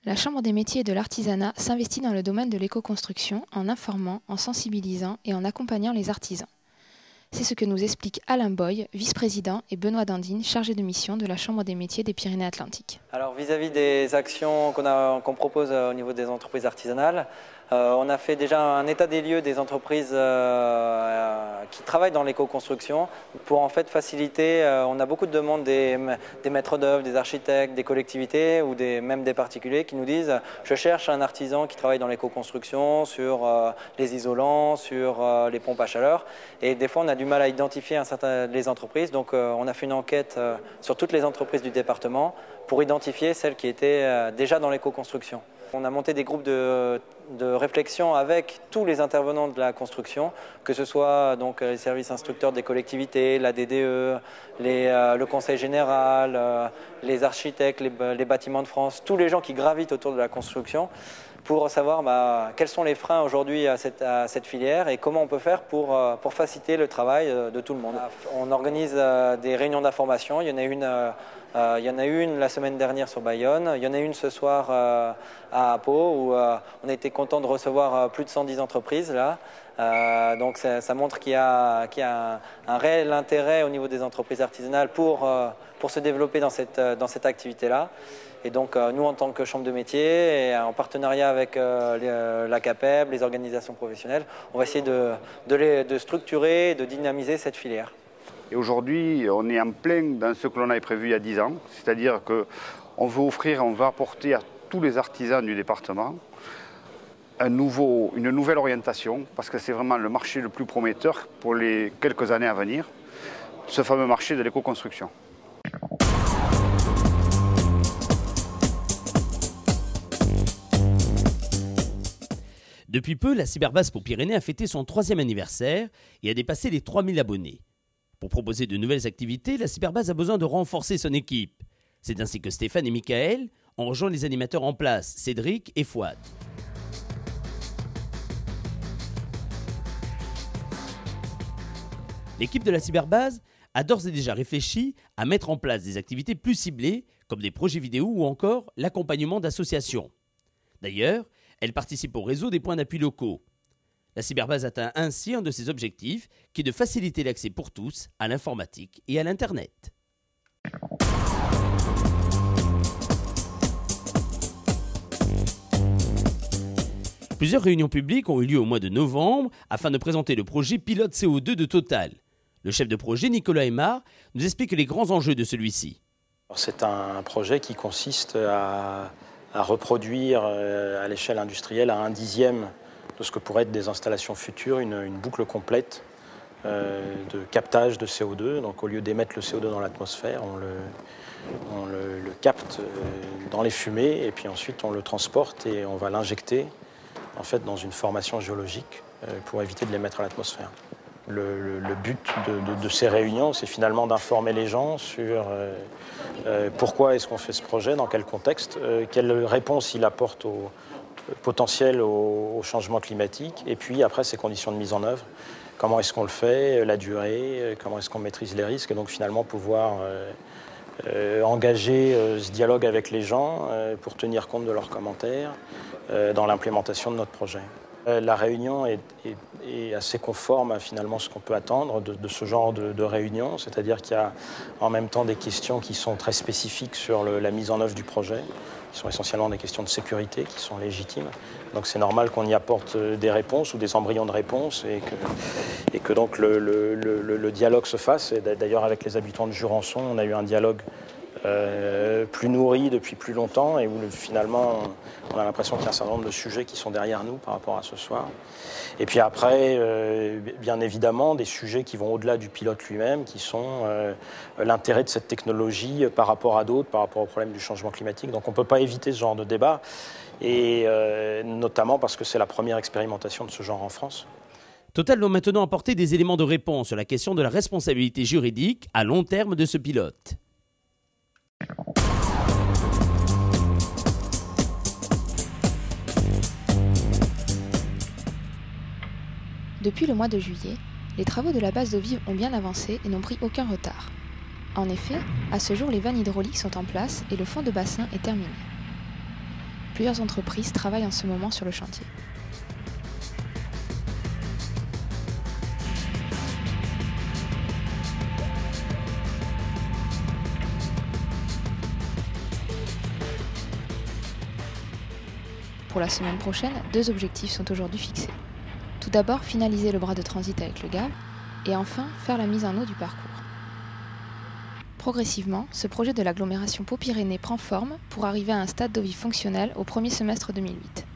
La Chambre des métiers et de l'artisanat s'investit dans le domaine de l'éco-construction en informant, en sensibilisant et en accompagnant les artisans. C'est ce que nous explique Alain Boy, vice-président, et Benoît Dandine, chargé de mission de la Chambre des métiers des Pyrénées-Atlantiques. Alors vis-à-vis des actions qu'on propose au niveau des entreprises artisanales, on a fait déjà un état des lieux des entreprises qui travaillent dans l'éco-construction pour en fait faciliter. On a beaucoup de demandes des maîtres d'œuvre, des architectes, des collectivités ou même des particuliers qui nous disent je cherche un artisan qui travaille dans l'éco-construction, sur les isolants, sur les pompes à chaleur. Et des fois on a du mal à identifier les entreprises. Donc on a fait une enquête sur toutes les entreprises du département pour identifier celles qui étaient déjà dans l'éco-construction. On a monté des groupes de réflexion avec tous les intervenants de la construction, que ce soit donc les services instructeurs des collectivités, la DDE, le Conseil général, les architectes, les bâtiments de France, tous les gens qui gravitent autour de la construction, pour savoir quels sont les freins aujourd'hui à cette filière et comment on peut faire pour faciliter le travail de tout le monde. On organise des réunions d'information. Il y en a une la semaine dernière sur Bayonne. Il y en a une ce soir à Pau où on a été content de recevoir plus de 110 entreprises là. Donc ça montre qu'il y a un réel intérêt au niveau des entreprises artisanales pour se développer dans cette activité-là. Et donc nous, en tant que Chambre de métier, et en partenariat avec la CAPEB, les organisations professionnelles, on va essayer de structurer et de dynamiser cette filière. Et aujourd'hui, on est en plein dans ce que l'on avait prévu il y a 10 ans, c'est-à-dire qu'on va apporter à tous les artisans du département une nouvelle orientation, parce que c'est vraiment le marché le plus prometteur pour les quelques années à venir, ce fameux marché de l'éco-construction. Depuis peu, la Cyberbase Pau Pyrénées a fêté son 3e anniversaire et a dépassé les 3000 abonnés. Pour proposer de nouvelles activités, la Cyberbase a besoin de renforcer son équipe. C'est ainsi que Stéphane et Michael ont rejoint les animateurs en place, Cédric et Fouad. L'équipe de la Cyberbase a d'ores et déjà réfléchi à mettre en place des activités plus ciblées, comme des projets vidéo ou encore l'accompagnement d'associations. D'ailleurs, elle participe au réseau des points d'appui locaux. La Cyberbase atteint ainsi un de ses objectifs, qui est de faciliter l'accès pour tous à l'informatique et à l'Internet. Plusieurs réunions publiques ont eu lieu au mois de novembre afin de présenter le projet pilote CO2 de Total. Le chef de projet, Nicolas Aymar, nous explique les grands enjeux de celui-ci. C'est un projet qui consiste à reproduire à l'échelle industrielle à 1/10 de ce que pourraient être des installations futures, une boucle complète de captage de CO2. Donc au lieu d'émettre le CO2 dans l'atmosphère, on le capte dans les fumées et puis ensuite on le transporte et on va l'injecter en fait dans une formation géologique pour éviter de l'émettre à l'atmosphère. Le but de ces réunions, c'est finalement d'informer les gens sur pourquoi est-ce qu'on fait ce projet, dans quel contexte, quelle réponse il apporte potentiel au changement climatique, et puis après ses conditions de mise en œuvre, comment est-ce qu'on le fait, la durée, comment est-ce qu'on maîtrise les risques, et donc finalement pouvoir engager ce dialogue avec les gens pour tenir compte de leurs commentaires dans l'implémentation de notre projet. La réunion est assez conforme à finalement ce qu'on peut attendre de ce genre de réunion, c'est-à-dire qu'il y a en même temps des questions qui sont très spécifiques sur la mise en œuvre du projet, qui sont essentiellement des questions de sécurité, qui sont légitimes. Donc c'est normal qu'on y apporte des réponses ou des embryons de réponses et que donc le dialogue se fasse. Et d'ailleurs avec les habitants de Jurançon, on a eu un dialogue plus nourri depuis plus longtemps et où finalement on a l'impression qu'il y a un certain nombre de sujets qui sont derrière nous par rapport à ce soir. Et puis après, bien évidemment, des sujets qui vont au-delà du pilote lui-même, qui sont l'intérêt de cette technologie par rapport à d'autres, par rapport au problème du changement climatique. Donc on ne peut pas éviter ce genre de débat, et notamment parce que c'est la première expérimentation de ce genre en France. Total doit maintenant apporter des éléments de réponse sur la question de la responsabilité juridique à long terme de ce pilote. Depuis le mois de juillet, les travaux de la base d'eau vive ont bien avancé et n'ont pris aucun retard. En effet, à ce jour, les vannes hydrauliques sont en place et le fond de bassin est terminé. Plusieurs entreprises travaillent en ce moment sur le chantier. Pour la semaine prochaine, 2 objectifs sont aujourd'hui fixés. Tout d'abord, finaliser le bras de transit avec le GAV et enfin faire la mise en eau du parcours. Progressivement, ce projet de l'agglomération Pau-Pyrénées prend forme pour arriver à un stade d'eau vive fonctionnel au premier semestre 2008.